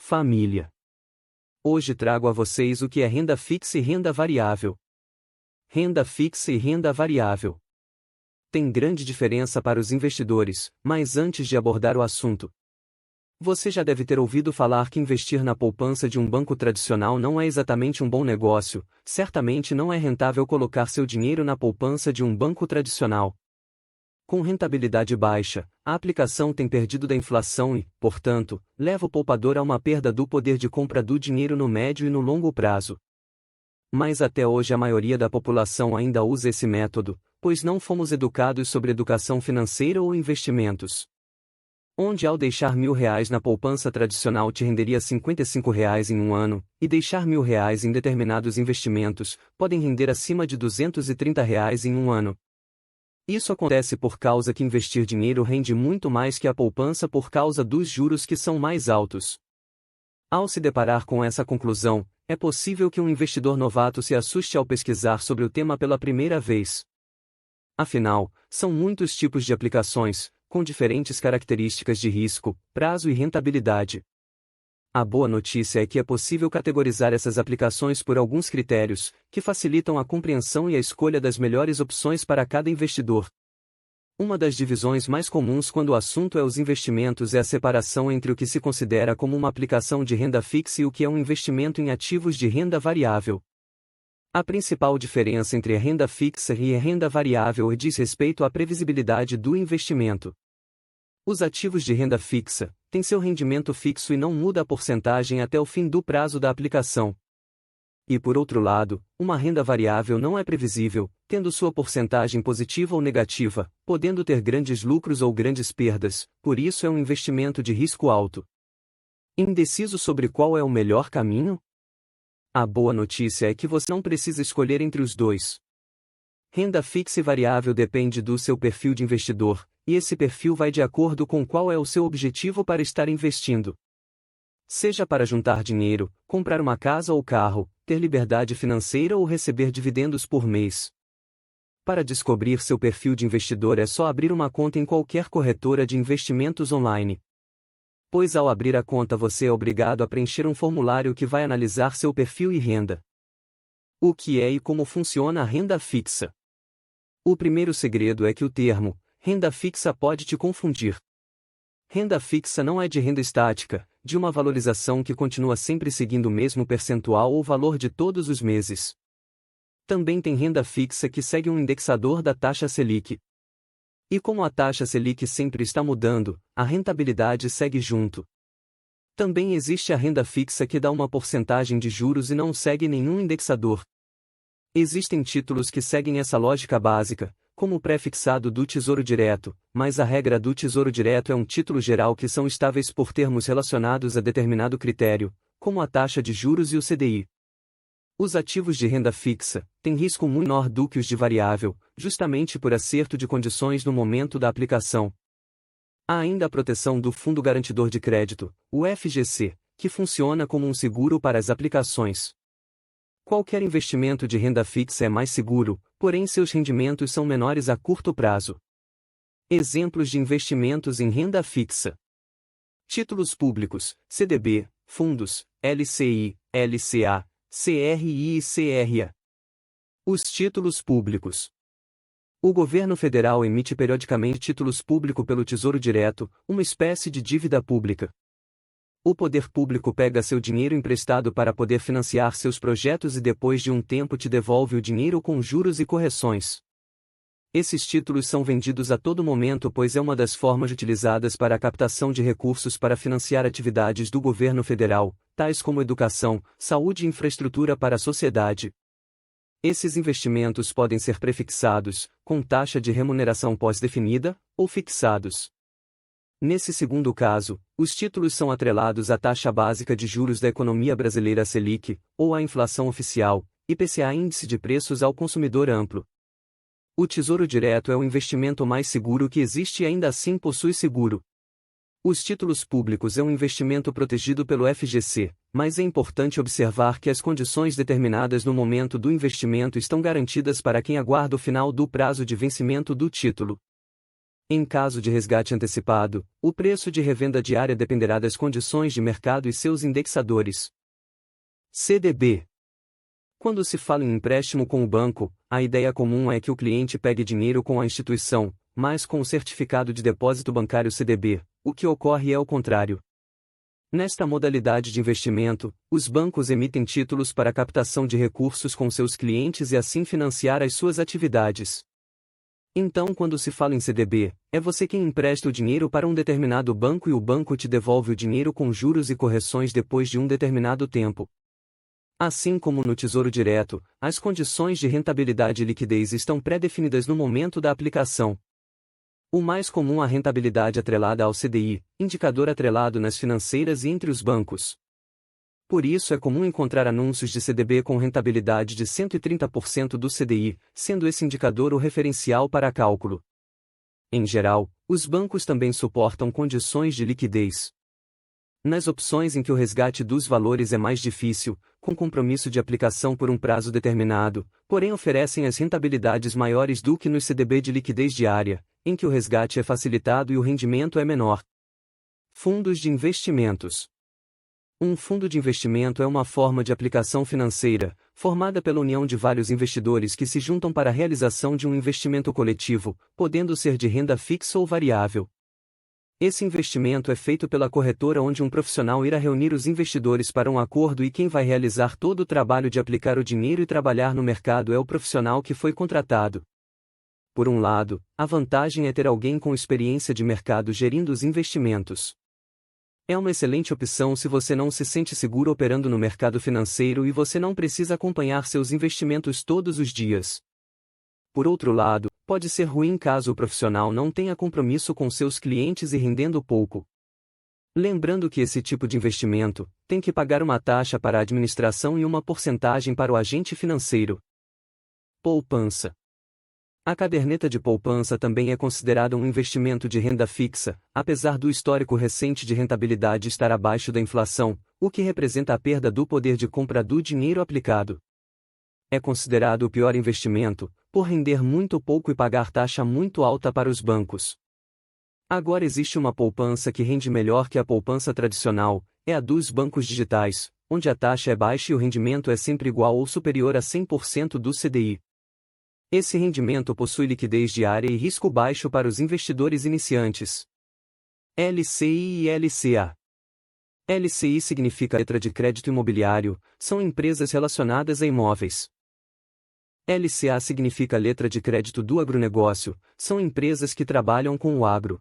família. Hoje trago a vocês o que é renda fixa e renda variável. Renda fixa e renda variável. Tem grande diferença para os investidores, mas antes de abordar o assunto, você já deve ter ouvido falar que investir na poupança de um banco tradicional não é exatamente um bom negócio. Certamente não é rentável colocar seu dinheiro na poupança de um banco tradicional. Com rentabilidade baixa, a aplicação tem perdido da inflação e, portanto, leva o poupador a uma perda do poder de compra do dinheiro no médio e no longo prazo. Mas até hoje a maioria da população ainda usa esse método, pois não fomos educados sobre educação financeira ou investimentos. Onde ao deixar R$ 1.000 na poupança tradicional te renderia R$ 55 em um ano, e deixar R$ 1.000 em determinados investimentos, podem render acima de R$ 230 em um ano. Isso acontece por causa que investir dinheiro rende muito mais que a poupança por causa dos juros que são mais altos. Ao se deparar com essa conclusão, é possível que um investidor novato se assuste ao pesquisar sobre o tema pela primeira vez. Afinal, são muitos tipos de aplicações, com diferentes características de risco, prazo e rentabilidade. A boa notícia é que é possível categorizar essas aplicações por alguns critérios, que facilitam a compreensão e a escolha das melhores opções para cada investidor. Uma das divisões mais comuns quando o assunto é os investimentos é a separação entre o que se considera como uma aplicação de renda fixa e o que é um investimento em ativos de renda variável. A principal diferença entre a renda fixa e a renda variável diz respeito à previsibilidade do investimento. Os ativos de renda fixa têm seu rendimento fixo e não muda a porcentagem até o fim do prazo da aplicação. E por outro lado, uma renda variável não é previsível, tendo sua porcentagem positiva ou negativa, podendo ter grandes lucros ou grandes perdas, por isso é um investimento de risco alto. Indeciso sobre qual é o melhor caminho? A boa notícia é que você não precisa escolher entre os dois. Renda fixa e variável depende do seu perfil de investidor, e esse perfil vai de acordo com qual é o seu objetivo para estar investindo. Seja para juntar dinheiro, comprar uma casa ou carro, ter liberdade financeira ou receber dividendos por mês. Para descobrir seu perfil de investidor é só abrir uma conta em qualquer corretora de investimentos online. Pois ao abrir a conta você é obrigado a preencher um formulário que vai analisar seu perfil e renda. O que é e como funciona a renda fixa? O primeiro segredo é que o termo renda fixa pode te confundir. Renda fixa não é de renda estática, de uma valorização que continua sempre seguindo o mesmo percentual ou valor de todos os meses. Também tem renda fixa que segue um indexador da taxa Selic. E como a taxa Selic sempre está mudando, a rentabilidade segue junto. Também existe a renda fixa que dá uma porcentagem de juros e não segue nenhum indexador. Existem títulos que seguem essa lógica básica, como o pré-fixado do Tesouro Direto, mas a regra do Tesouro Direto é um título geral que são estáveis por termos relacionados a determinado critério, como a taxa de juros e o CDI. Os ativos de renda fixa têm risco muito menor do que os de variável, justamente por acerto de condições no momento da aplicação. Há ainda a proteção do Fundo Garantidor de Crédito, o FGC, que funciona como um seguro para as aplicações. Qualquer investimento de renda fixa é mais seguro, porém seus rendimentos são menores a curto prazo. Exemplos de investimentos em renda fixa: títulos públicos, CDB, fundos, LCI, LCA, CRI e CRA. Os títulos públicos. O governo federal emite periodicamente títulos públicos pelo Tesouro Direto, uma espécie de dívida pública. O poder público pega seu dinheiro emprestado para poder financiar seus projetos e depois de um tempo te devolve o dinheiro com juros e correções. Esses títulos são vendidos a todo momento pois é uma das formas utilizadas para a captação de recursos para financiar atividades do governo federal, tais como educação, saúde e infraestrutura para a sociedade. Esses investimentos podem ser prefixados, com taxa de remuneração pós-definida, ou fixados. Nesse segundo caso, os títulos são atrelados à taxa básica de juros da economia brasileira Selic, ou à inflação oficial, IPCA Índice de Preços ao Consumidor Amplo. O Tesouro Direto é o investimento mais seguro que existe e ainda assim possui seguro. Os títulos públicos é um investimento protegido pelo FGC, mas é importante observar que as condições determinadas no momento do investimento estão garantidas para quem aguarda o final do prazo de vencimento do título. Em caso de resgate antecipado, o preço de revenda diária dependerá das condições de mercado e seus indexadores. CDB. Quando se fala em empréstimo com o banco, a ideia comum é que o cliente pegue dinheiro com a instituição, mas com o certificado de depósito bancário CDB, o que ocorre é o contrário. Nesta modalidade de investimento, os bancos emitem títulos para captação de recursos com seus clientes e assim financiar as suas atividades. Então, quando se fala em CDB, é você quem empresta o dinheiro para um determinado banco e o banco te devolve o dinheiro com juros e correções depois de um determinado tempo. Assim como no Tesouro Direto, as condições de rentabilidade e liquidez estão pré-definidas no momento da aplicação. O mais comum é a rentabilidade atrelada ao CDI, indicador atrelado nas financeiras e entre os bancos. Por isso é comum encontrar anúncios de CDB com rentabilidade de 130% do CDI, sendo esse indicador o referencial para cálculo. Em geral, os bancos também suportam condições de liquidez. Nas opções em que o resgate dos valores é mais difícil, com compromisso de aplicação por um prazo determinado, porém oferecem as rentabilidades maiores do que no CDB de liquidez diária, em que o resgate é facilitado e o rendimento é menor. Fundos de investimentos. Um fundo de investimento é uma forma de aplicação financeira, formada pela união de vários investidores que se juntam para a realização de um investimento coletivo, podendo ser de renda fixa ou variável. Esse investimento é feito pela corretora onde um profissional irá reunir os investidores para um acordo e quem vai realizar todo o trabalho de aplicar o dinheiro e trabalhar no mercado é o profissional que foi contratado. Por um lado, a vantagem é ter alguém com experiência de mercado gerindo os investimentos. É uma excelente opção se você não se sente seguro operando no mercado financeiro e você não precisa acompanhar seus investimentos todos os dias. Por outro lado, pode ser ruim caso o profissional não tenha compromisso com seus clientes e rendendo pouco. Lembrando que esse tipo de investimento tem que pagar uma taxa para a administração e uma porcentagem para o agente financeiro. Poupança. A caderneta de poupança também é considerada um investimento de renda fixa, apesar do histórico recente de rentabilidade estar abaixo da inflação, o que representa a perda do poder de compra do dinheiro aplicado. É considerado o pior investimento, por render muito pouco e pagar taxa muito alta para os bancos. Agora existe uma poupança que rende melhor que a poupança tradicional, é a dos bancos digitais, onde a taxa é baixa e o rendimento é sempre igual ou superior a 100% do CDI. Esse rendimento possui liquidez diária e risco baixo para os investidores iniciantes. LCI e LCA. LCI significa letra de crédito imobiliário, são empresas relacionadas a imóveis. LCA significa letra de crédito do agronegócio, são empresas que trabalham com o agro.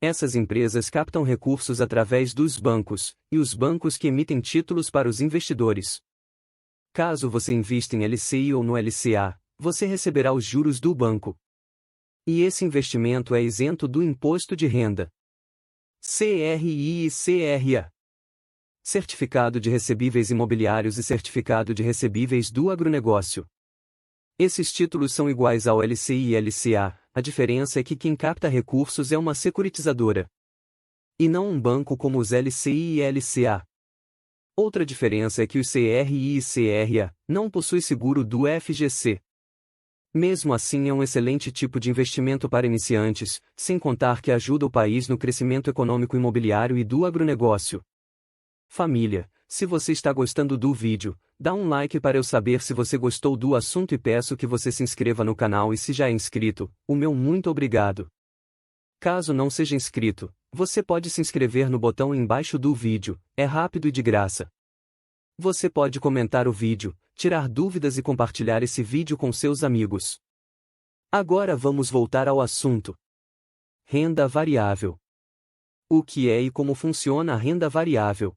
Essas empresas captam recursos através dos bancos, e os bancos que emitem títulos para os investidores. Caso você invista em LCI ou no LCA, você receberá os juros do banco. E esse investimento é isento do imposto de renda. CRI e CRA. Certificado de recebíveis imobiliários e certificado de recebíveis do agronegócio. Esses títulos são iguais ao LCI e LCA, a diferença é que quem capta recursos é uma securitizadora. E não um banco como os LCI e LCA. Outra diferença é que os CRI e CRA não possuem seguro do FGC. Mesmo assim é um excelente tipo de investimento para iniciantes, sem contar que ajuda o país no crescimento econômico imobiliário e do agronegócio. Família, se você está gostando do vídeo, dá um like para eu saber se você gostou do assunto e peço que você se inscreva no canal e se já é inscrito, o meu muito obrigado. Caso não seja inscrito, você pode se inscrever no botão embaixo do vídeo, é rápido e de graça. Você pode comentar o vídeo, tirar dúvidas e compartilhar esse vídeo com seus amigos. Agora vamos voltar ao assunto. Renda variável. O que é e como funciona a renda variável?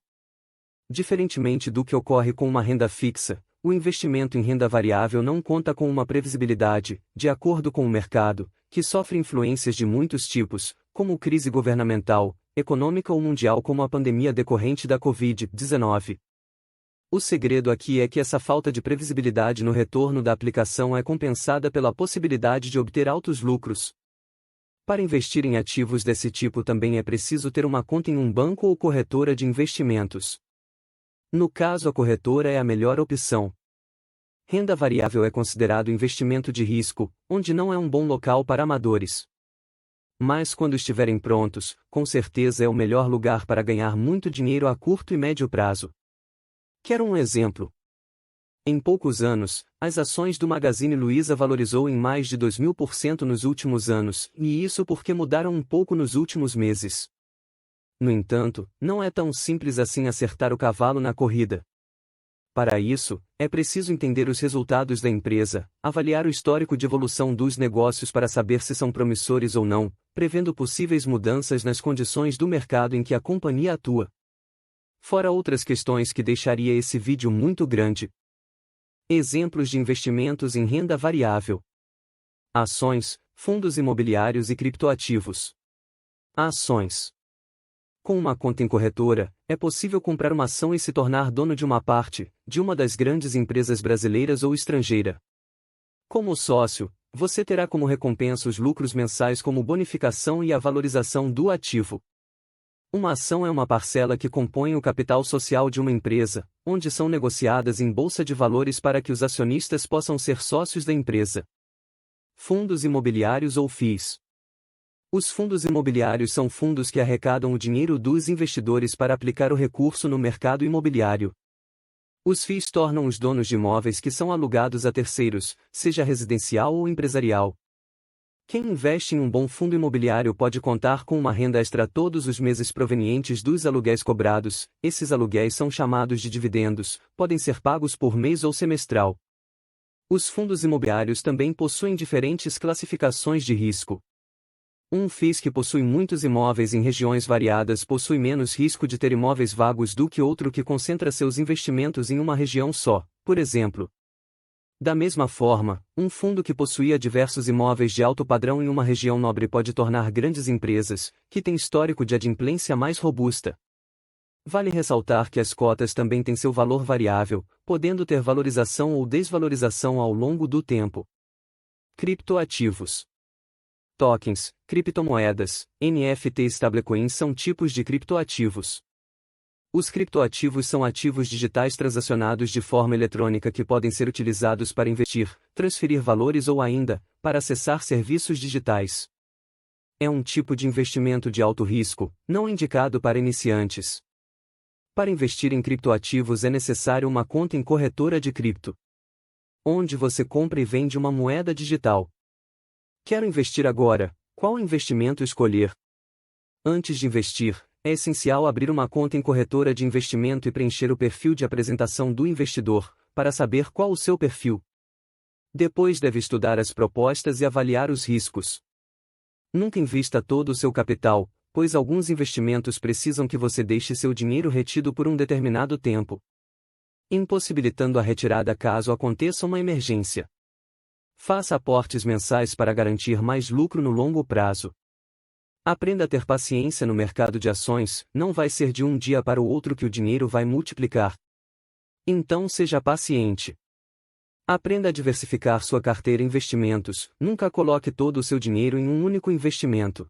Diferentemente do que ocorre com uma renda fixa, o investimento em renda variável não conta com uma previsibilidade, de acordo com o mercado, que sofre influências de muitos tipos, como crise governamental, econômica ou mundial como a pandemia decorrente da Covid-19. O segredo aqui é que essa falta de previsibilidade no retorno da aplicação é compensada pela possibilidade de obter altos lucros. Para investir em ativos desse tipo também é preciso ter uma conta em um banco ou corretora de investimentos. No caso, a corretora é a melhor opção. Renda variável é considerado investimento de risco, onde não é um bom local para amadores. Mas quando estiverem prontos, com certeza é o melhor lugar para ganhar muito dinheiro a curto e médio prazo. Quero um exemplo. Em poucos anos, as ações do Magazine Luiza valorizou em mais de 2000% nos últimos anos, e isso porque mudaram um pouco nos últimos meses. No entanto, não é tão simples assim acertar o cavalo na corrida. Para isso, é preciso entender os resultados da empresa, avaliar o histórico de evolução dos negócios para saber se são promissores ou não, prevendo possíveis mudanças nas condições do mercado em que a companhia atua. Fora outras questões que deixaria esse vídeo muito grande. Exemplos de investimentos em renda variável: ações, fundos imobiliários e criptoativos. Ações. Com uma conta em corretora, é possível comprar uma ação e se tornar dono de uma parte, de uma das grandes empresas brasileiras ou estrangeira. Como sócio, você terá como recompensa os lucros mensais como bonificação e a valorização do ativo. Uma ação é uma parcela que compõe o capital social de uma empresa, onde são negociadas em bolsa de valores para que os acionistas possam ser sócios da empresa. Fundos imobiliários ou FIIs. Os fundos imobiliários são fundos que arrecadam o dinheiro dos investidores para aplicar o recurso no mercado imobiliário. Os FIIs tornam os donos de imóveis que são alugados a terceiros, seja residencial ou empresarial. Quem investe em um bom fundo imobiliário pode contar com uma renda extra todos os meses provenientes dos aluguéis cobrados. Esses aluguéis são chamados de dividendos, podem ser pagos por mês ou semestral. Os fundos imobiliários também possuem diferentes classificações de risco. Um FIIs que possui muitos imóveis em regiões variadas possui menos risco de ter imóveis vagos do que outro que concentra seus investimentos em uma região só, por exemplo. Da mesma forma, um fundo que possuía diversos imóveis de alto padrão em uma região nobre pode tornar grandes empresas, que têm histórico de adimplência mais robusta. Vale ressaltar que as cotas também têm seu valor variável, podendo ter valorização ou desvalorização ao longo do tempo. Criptoativos. Tokens, criptomoedas, NFT e stablecoins são tipos de criptoativos. Os criptoativos são ativos digitais transacionados de forma eletrônica que podem ser utilizados para investir, transferir valores ou ainda, para acessar serviços digitais. É um tipo de investimento de alto risco, não indicado para iniciantes. Para investir em criptoativos é necessário uma conta em corretora de cripto, onde você compra e vende uma moeda digital. Quero investir agora, qual investimento escolher? Antes de investir, é essencial abrir uma conta em corretora de investimento e preencher o perfil de apresentação do investidor, para saber qual o seu perfil. Depois deve estudar as propostas e avaliar os riscos. Nunca invista todo o seu capital, pois alguns investimentos precisam que você deixe seu dinheiro retido por um determinado tempo, impossibilitando a retirada caso aconteça uma emergência. Faça aportes mensais para garantir mais lucro no longo prazo. Aprenda a ter paciência no mercado de ações, não vai ser de um dia para o outro que o dinheiro vai multiplicar. Então seja paciente. Aprenda a diversificar sua carteira em investimentos, nunca coloque todo o seu dinheiro em um único investimento.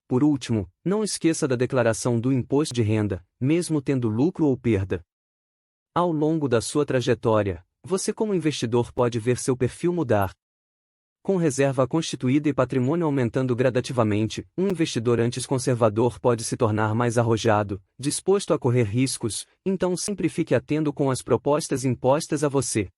Por último, não esqueça da declaração do imposto de renda, mesmo tendo lucro ou perda. Ao longo da sua trajetória, você como investidor pode ver seu perfil mudar. Com reserva constituída e patrimônio aumentando gradativamente, um investidor antes conservador pode se tornar mais arrojado, disposto a correr riscos, então sempre fique atento com as propostas impostas a você.